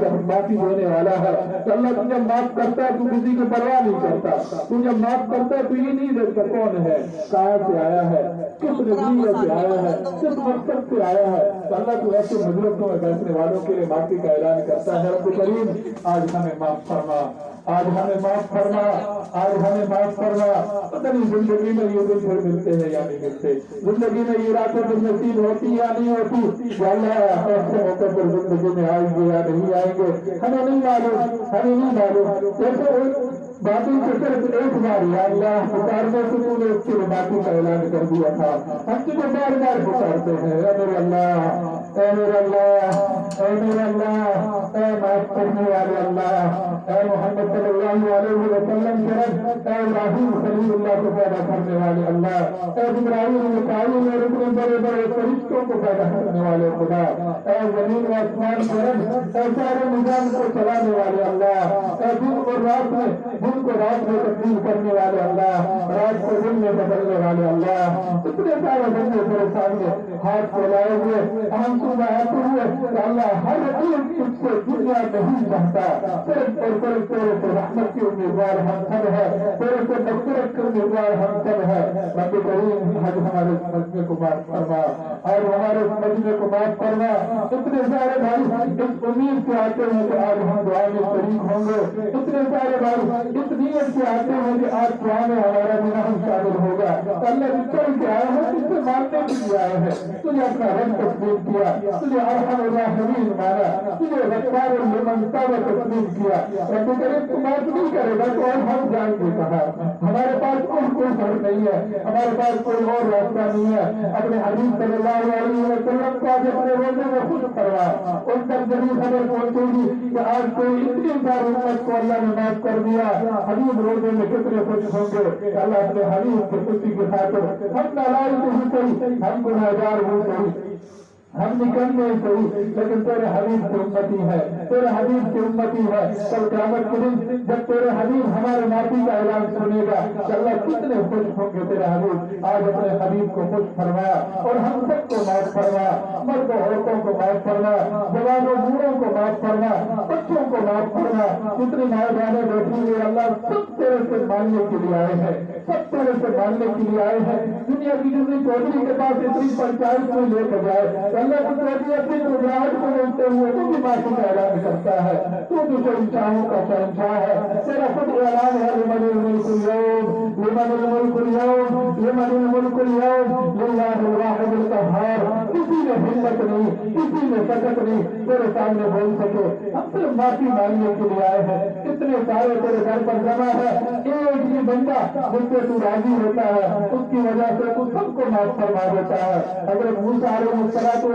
دینے والا ہے، اللہ تم جب معاف کرتا ہے تو کسی کی پرواہ نہیں کرتا، تم جب معاف کرتا ہے تو یہ نہیں دیکھتا کون ہے، کہاں سے آیا ہے، کس نظریے سے آیا ہے، کس مقصد سے آیا ہے، اللہ تو ایسے مجلسوں میں بیٹھنے والوں کے لیے معافی کا اعلان کرتا ہے، رب کریم آج ہمیں معاف فرما، آج ہمیں معاف فرما، آج ہمیں معاف فرما، پتہ نہیں زندگی میں یہ دن پھر ملتے ہیں یا نہیں ملتے، زندگی میں یہ راتیں پھر نصیب ہوتی یا نہیں ہوتی، یا اللہ ایسے موقع پر زندگی میں آئیں گے یا نہیں آئیں گے، ہمیں نہیں معلوم، باقی کو صرف ایک بار یا اللہ پکارنے سے تو نے اس کے باقی کا اعلان کر دیا تھا. ہم تجھے بار بار پکارتے ہیں اے میرے اللہ، اے میرے اللہ، اے میرے اللہ، اے معاف کرنے والے اللہ، اے محمد صلی اللہ علیہ وسلم کے رب، اے ابراہیم خلیل اللہ کو پیدا کرنے والے اللہ، اے جبرائیل میکائیل اور اتنے بڑے بڑے فرشتوں کو پیدا کرنے والے خدا، اے زمین و آسمان کے رب، اے سارے نظام کو چلانے والے اللہ، اے دن اور رات میں تبدیل کرنے والے اللہ، رات کو دن میں بدلنے والے اللہ، اتنے سارے بندے تیرے سامنے ہاتھ پھیلائے ہوئے ہم صبح آتے ہوئے کہ اللہ ہر ایک تجھ سے دنیا نہیں چاہتا، صرف اور صرف تیرے سے رحمت کی امیدوار ہم سب ہے، تیرے سے مغفرت کی امیدوار ہم سب ہے. رب کریم آج ہمارے مجمع کو معاف فرما، اور ہمارے مجمع کو معاف فرما. اتنے سارے بھائی اس امید سے آتے ہیں کہ آج ہم دعا میں شریک ہوں گے، اتنے سارے بھائی اس نیت سے آتے ہیں کہ آج دعا میں ہمارا گناہ شامل ہوگا. اللہ جس طرح کے آئے ہیں جس سے ماننے کے لیے آئے ہیں، تجھے اپنا رب تسلیم کیا، تجھے ارحم الراحمین مانا، تجھے غفار لمن تاب تسلیم کیا. رب کریم تو بات نہیں کرے گا تو اور ہم جان کے کہا ہمارے پاس کوئی حل نہیں ہے، ہمارے پاس کوئی اور راستہ نہیں ہے. اپنے حبیب صلی اللہ علیہ وسلم کو آج اپنے روزے میں خوش کروا، ان تک جبھی خبر پہنچے گی کہ آج کوئی اتنی بار امت کو اللہ نے معاف کر دیا. حبیب روزے میں کتنے خوش ہوں گے کہ اللہ اپنے حبیب کی خوشی کی خاطر ہم نالائق ہی صحیح، ہم گنہگار ہوں صحیح، ہم نکلنے صحیح، لیکن تیرے حبیب کی امتی ہے، تیرے حبیب کی امتی ہے. کل قیامت کے دن جب تیرے حبیب ہمارے معافی کا اعلان سنے گا کہ اللہ کتنے خوش ہوں گے تیرے حبیب. آج اپنے حبیب کو خوش فرما اور ہم سب کو معاف فرما، مرد و عورتوں کو معاف فرما، جوان و بوڑھوں کو معاف فرما، بچوں کو معاف فرما. جتنی مائیں بہنیں بیٹھی ہوئی اللہ سب تیرے سے ماننے کے لیے آئے ہیں، سب تیرے سے ماننے کے لیے آئے ہیں. دنیا کی جتنی چودھری کے پاس اتنی پنچایت میں لے کر جائے اللہ کو چودھری اپنی گھبراہٹ کو ملتے ہوئے تو بھی معافی کا اعلان کرتا ہے. تو بھی شہنشاہوں کا شہنشاہ ہے. تیرا خود اعلان ہے لمن الملک اليوم، لمن الملک اليوم، لمن الملک اليوم للہ الواحد القہار. کسی نے ہمت نہیں، کسی نے طاقت نہیں تیرے سامنے بول سکے. ہم صرف معافی مانگنے کے لیے آئے ہیں. اتنے سارے تیرے گھر پر جمع ہے، ایک ہی بندہ جس سے تو راضی ہوتا ہے اس کی وجہ سے تو سب کو معاف فرما دیتا ہے. حضرت موسیٰ علیہ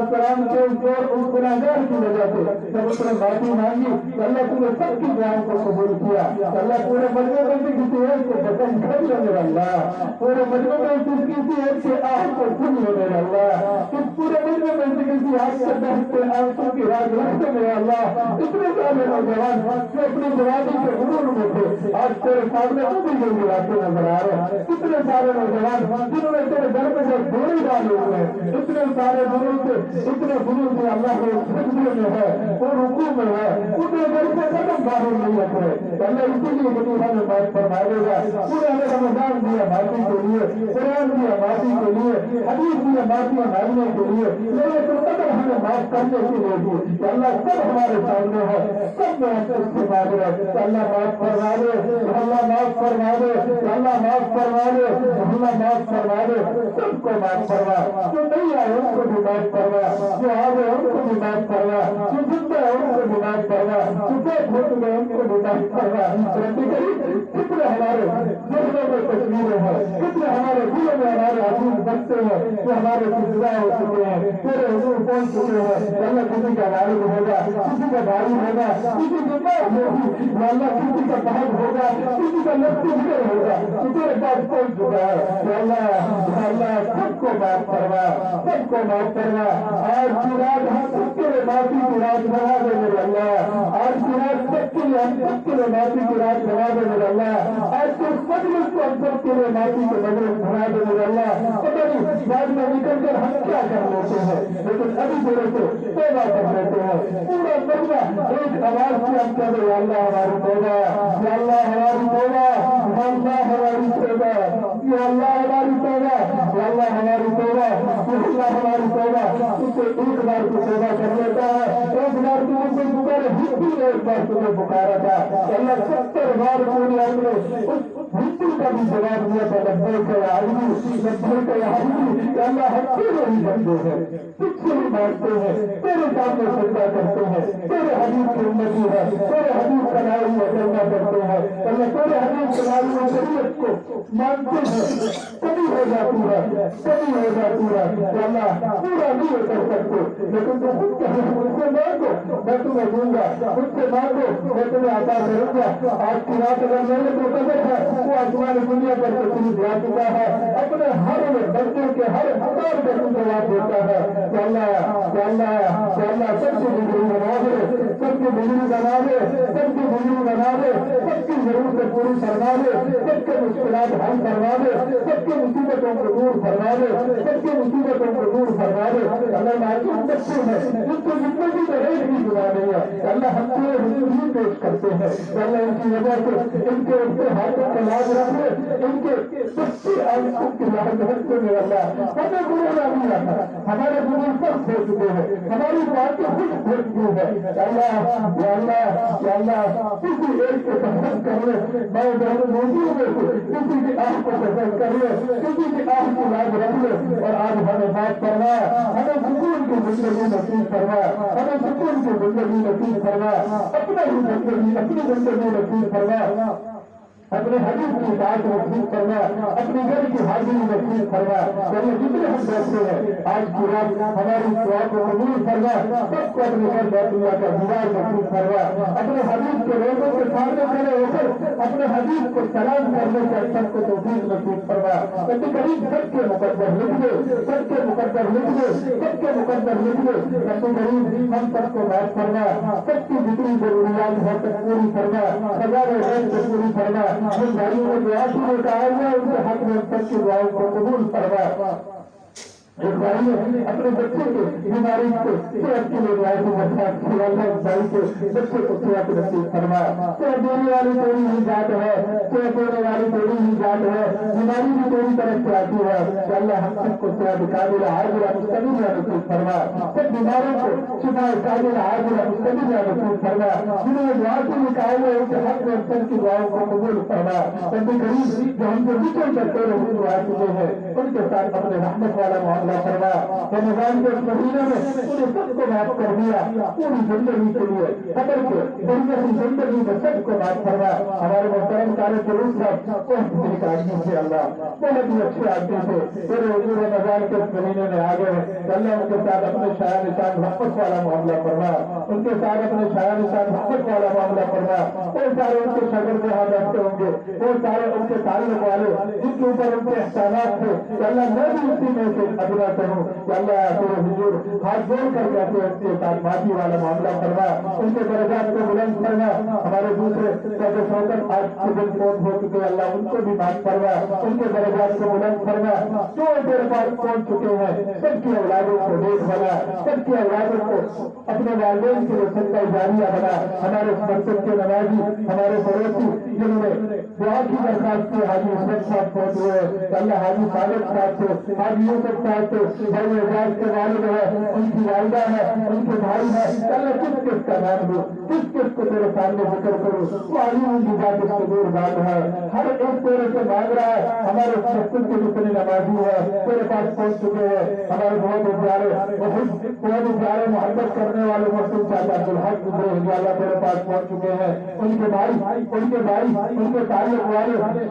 السلام کے اس گناہگار کی وجہ سے جب اس نے معافی مانگی تو اللہ تم نے سب کی دعاؤں کو قبول کیا. اللہ پورے مجمع میں سے کسی ایک کو پسند کر لے میرا اللہ، پورے مجمع میں سے کسی ایک کے آہ کو سن لے میرا اللہ، اس پورے مجمع میں سے کسی آگ سے بہتے آنسوں کی راز رکھتے میرا اللہ. اتنے سارے نوجوان جو اپنی جوانی کے غرور میں تھے آج تیرے سامنے وہ بھی یہ گراتے نظر آ رہے ہیں. اتنے سارے نوجوان جنہوں نے تیرے گھر میں جب ڈوری ڈالے ہوئے ہیں، اتنے سارے دنوں سے اللہ کے سجدے میں ہے، وہ رکوع میں ہے، اتنے گھر سے قدم باہر نہیں رکھ رہے. اللہ اسی لیے بطورہ میں بات فرمائے گا. پورے ہمیں رمضان دیا معافی کے لیے، قرآن دیا معافی کے لیے، حدیث دیا معافی مانگنے کے لیے، میرے تو قدر ہمیں معاف کرنے کے لیے بھی کہ اللہ سب ہمارے سامنے ہے، سب میں ہم اس سے مانگ رہے کہ اللہ معاف فرما دے، اللہ معاف فرما دے، اللہ معاف فرما دے، اللہ معاف فرما دے. سب کو معاف فرما، جو نہیں آئے ان کو بھی معاف فرما، جو آ گئے ان کو بھی معاف فرما، جو زندہ ہے ان کو بھی معاف فرما، جو پیٹ ہو چکے ان کو بھی معاف فرما. رب کریم کتنے ہمارے ذہنوں میں تصویریں ہیں، کتنے ہمارے دلوں میں ہمارے عزیز بنتے ہیں جو ہمارے سجدہ ہو چکے ہیں، تیرے حضور پہنچ چکے ہیں. اللہ کسی کا والد ہوگا، کسی کا بھائی ہوگا، کسی کی ماں ہوگی، اللہ کسی کا بہن ہوگا، کسی کا لفظ ہوگا، تیرے پاس پہنچ چکا ہے. اللہ سب کو معاف فرما، سب کو معاف فرما. آج کی رات ہم سب کے لیے معافی کی رات بنا دے میرے اللہ. آج کی رات سب کے لیے ہم سب کے لیے معافی کی رات بنا دے میرے اللہ. آج کے مجلس کو ہم سب کے لیے معافی کے مجلس بنا دے میرے اللہ. پتہ نہیں بعد میں نکل کر ہم کیا کر لیتے ہیں، لیکن ابھی میرے سے توبہ کر لیتے ہیں. پورا مجمع ایک آواز سے ہم کہتے ہیں یا اللہ ہماری توبہ، یا اللہ ہماری توبہ، یا اللہ ہماری توبہ، یا اللہ ہماری توبہ، یا اللہ ہماری توبہ، یا اللہ ہماری توبہ. اس سے ایک بار تو توبہ کر لیتا ہے، ایک بار تو ان کو پکارے، ہندو نے ایک بار تمہیں پکارا تھا اللہ 70 بار پوری اپنے اس ہندو کا بھی جواب دیا تھا لبیک یا علی، لبیک یا علی. کہ اللہ ہم تیرے ہی بندے ہیں، تجھ سے ہی مانتے ہیں، تیرے سامنے سجدہ کرتے ہیں، تیرے حبیب کی امتی ہے، تیرے حبیب کا نام کرنا کرتے ہیں، اللہ تیرے حبیب کے نام شریعت کو مانتے ہیں، کبھی ہو جاتی ہے، کبھی ہو جاتی ہے، اللہ پورا نہیں کر سکتے، لیکن تو خود کہیں مجھ سے مانگو میں تمہیں دوں گا، مجھ سے مانگو میں تمہیں عطا کروں گا۔ آج کی رات اگر میں نے قدر ہے وہ آسمان دنیا پر تشریف لا چکا ہے، اپنے ہر بچے کے ہر ہزار کا جواب دیتا ہے کہ اللہ سب کی زندگی بنا دے، سب کی زندگی بنا دے، سب کی زندگی بنا دے، سب کی ضرورت پوری فرما دے، سب کے مشکلات حل کروا دے، سب کی مصیبتوں کو دور فرما دے، سب کی مصیبتوں کو دور فرما دے۔ اللہ معصوم بچے ہیں جن کو زندگی میں ایک بھی گزار نہیں ہے، اللہ ہم کو حضور پیش کرتے ہیں، اللہ ان کی وجہ سے ان کے ہاتھوں کا لاج رکھ لے، ان کے سچی آنکھوں کی لاج رکھ لے میرا اللہ۔ ہمیں گناہ نہیں آتا، ہمارے گناہ سب ہو چکے ہیں، ہماری باتیں خوش ہو چکی ہے۔ اللہ کسی ایک کو پسند کر لے، میں دونوں موجود میں کسی کی آنکھ کو پسند کر لے، کسی کی آنکھ کی لاج رکھ لے، اور آج ہمیں بات کرنا، ہمیں سکون کی زندگی نصیب کرنا، ہمیں سکون کی زندگی نصیب کرنا، اپنے ہی زندگی اپنی زندگی نصیب کرنا، اپنے حبیب کی بات نصیب کرنا، اپنی گھر کی حاضری نصیب کرنا۔ یعنی جتنے ہم بیٹھتے ہیں آج کی رات ہماری دعا کو قبول کرنا، سب کو اپنے گھر بیت اللہ کا دیدار نصیب کرنا، اپنے حبیب کے لوگوں کے سامنے کھڑے ہو کر اپنے حبیب کو سلام کرنے کا سب کو توفیق نصیب کرنا۔ نبی کریم سب کے مقدر لکھ دے، سب کے مقدر لکھ دے، سب کے مقدر لکھ دے۔ نبی کریم ہم سب کو معاف کرنا، سب کی جتنی ضروریات ہے سب پوری کرنا، ہزاروں غیر کو پوری کرنا۔ جن بھائیوں نے دعا شروع کہا ہے ان کے حق میں سب کی دعاؤں کو قبول فرما۔ ایک بھائی نے اپنے بچے کے بیماری کو صحت کے لیے دعا کی بچہ اللہ اس بھائی کے بچے کو صحت نصیب فرما۔ صحت دینے والی تیری ہی ذات ہے، صحت دینے والی تیری ہی ذات ہے، بیماری بھی تیری طرف سے آتی ہے کہ اللہ ہم سب کو صحت قابل عاجل مستقبل نصیب فرما، سب بیماروں کو شفا قابل عاجل مستقبل نصیب فرما۔ جنہوں نے دعا سے نکالے ہوئے ان کے حق میں سب کی دعاؤں کو قبول فرما۔ نبی کریم جو ہم سے بچوں کرتے رہے دعا چکے ہیں ان کے ساتھ اپنے رحمت والا معاملہ فرما۔ رمضان کے اس مہینے میں انہیں سب کو معاف کر دیا، پوری زندگی کے لیے قبر کے برزخی زندگی میں سب کو معاف فرما۔ ہمارے محترم قاری فیروز صاحب بہت نیک آدمی تھے، اللہ بہت ہی اچھے آدمی تھے، پورے حضور رمضان کے اس مہینے میں آ گئے، اللہ ان کے ساتھ اپنے شاہ نشان محبت والا معاملہ فرما، ان کے ساتھ اپنے شاہ نشان محبت والا معاملہ فرما۔ بہت سارے ان کے شاگرد یہاں بیٹھتے ہوں گے، بہت سارے ان کے تعلق والے جن کے اوپر ان کے احسانات تھے کہ اللہ میں بھی اسی میں سے ادنا کروں کہ اللہ تیرے حضور ہاتھ جوڑ کر کہتے ہیں ان کے ساتھ معافی والا معاملہ کرنا، ان کے درجات کو بلند کرنا۔ ہمارے دوسرے قدر شوکت آج کے دن فوت ہو چکے، اللہ ان کو بھی معاف کرنا، ان کے درجات کو بلند کرنا۔ جو دیر بعد پہنچ چکے ہیں سب کی اولادوں کو نیک بنا، سب کی اولادوں کو اپنے والدین کے لیے صدقہ جاریہ بنا۔ ہمارے مسجد کے نمازی، ہمارے پڑوسی جنہوں نے دعا کی درخواست کی، حاجی عثمان صاحب پہنچ ہوئے کہ اللہ حاجی صادق صاحب سے، حاجی یوسف صاحب سے، بھائی اعجاز کے والد ہے، ان کی والدہ ہے، ان کے بھائی ہے، اللہ کس کس کا نام دو، کس کس کو تیرے سامنے ذکر کرو، وہ عالم کی بات اس کو دور بات ہے، ہر ایک تیرے سے مانگ رہا ہے۔ ہمارے مسجد کے جتنے نمازی ہے تیرے پاس پہنچ چکے ہیں، ہمارے بہت پیارے محبت کرنے والے محسن چاچا عبدالحق اللہ تیرے پاس پہنچ چکے ہیں، ان کے بھائی ان کے تعلق والے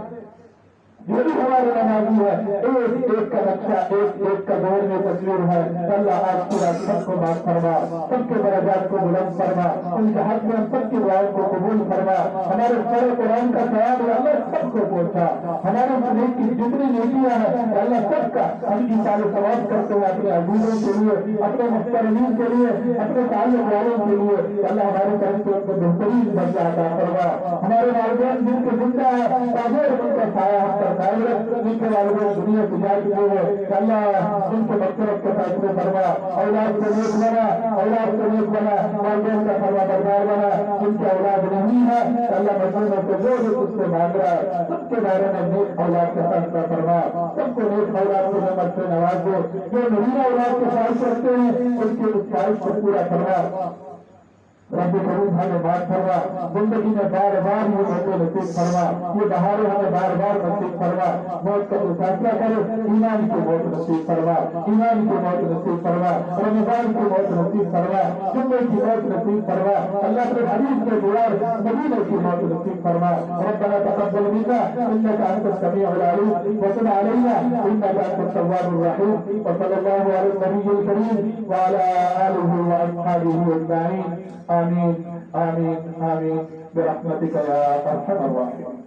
جو بھی ہمارے نمازی ہے، ایک ایک کا نقشہ ایک کا دور میں تصویر ہے، اللہ آپ کی رات سب کو معاف فرما، سب کے درجات کو بلند فرما، ان کے حق میں ہم سب کی دعاؤں کو قبول فرما۔ ہمارے سارے قرآن کا خیال اللہ سب کو پہنچا، ہمارے ملک کی جتنی نیکیاں ہیں اللہ سب کا ہم کی سارے ثواب کرتے ہیں اپنے عزیزوں کے لیے، اپنے محترمین کے لیے، اپنے تعلق والوں کے لیے، اللہ ہمارے طرف سے ان کو بہترین درجہ عطا فرما۔ ہمارے والدین جن کے زندہ ہے ان کا سایہ ان کے والدین دنیا سے جا چکے ہیں، اللہ ان کو مغفرت کے فیصلے فرما، اولاد کو نیک بنا، اولاد کو نیک بنا، والدین کا فرما بردار بنا، جن کی اولاد نہیں ہے اللہ مجموعوں کو جو بھی اس سے مانگ رہا ہے سب کے بارے میں نیک اولاد کا فیصلہ فرما، سب کو نیک اولاد کی نعمت سے نواز دو، جو نہیں اولاد کے خواہش رکھتے ہیں ان کی اس خواہش کو پورا کرنا۔ رب کریم ہمیں بات فرما، زندگی میں بار بار یہ موقع نصیب فرما، یہ بہاریں ہمیں بار بار نصیب فرما، موت کا جو فیصلہ کرے ایمان کی موت نصیب فرما، ایمان کی موت نصیب فرما، رمضان کی موت نصیب فرما، جمعے کی موت نصیب فرما، اللہ کے حبیب کے دیوار مدینے کی موت نصیب فرما. ربنا تقبل منا انك انت السميع العليم وتب علينا انك انت التواب الرحيم. وصلى الله على النبي الكريم وعلى اله واصحابه اجمعين. آمين آمين آمين برحمتك يا ارحم الراحمين.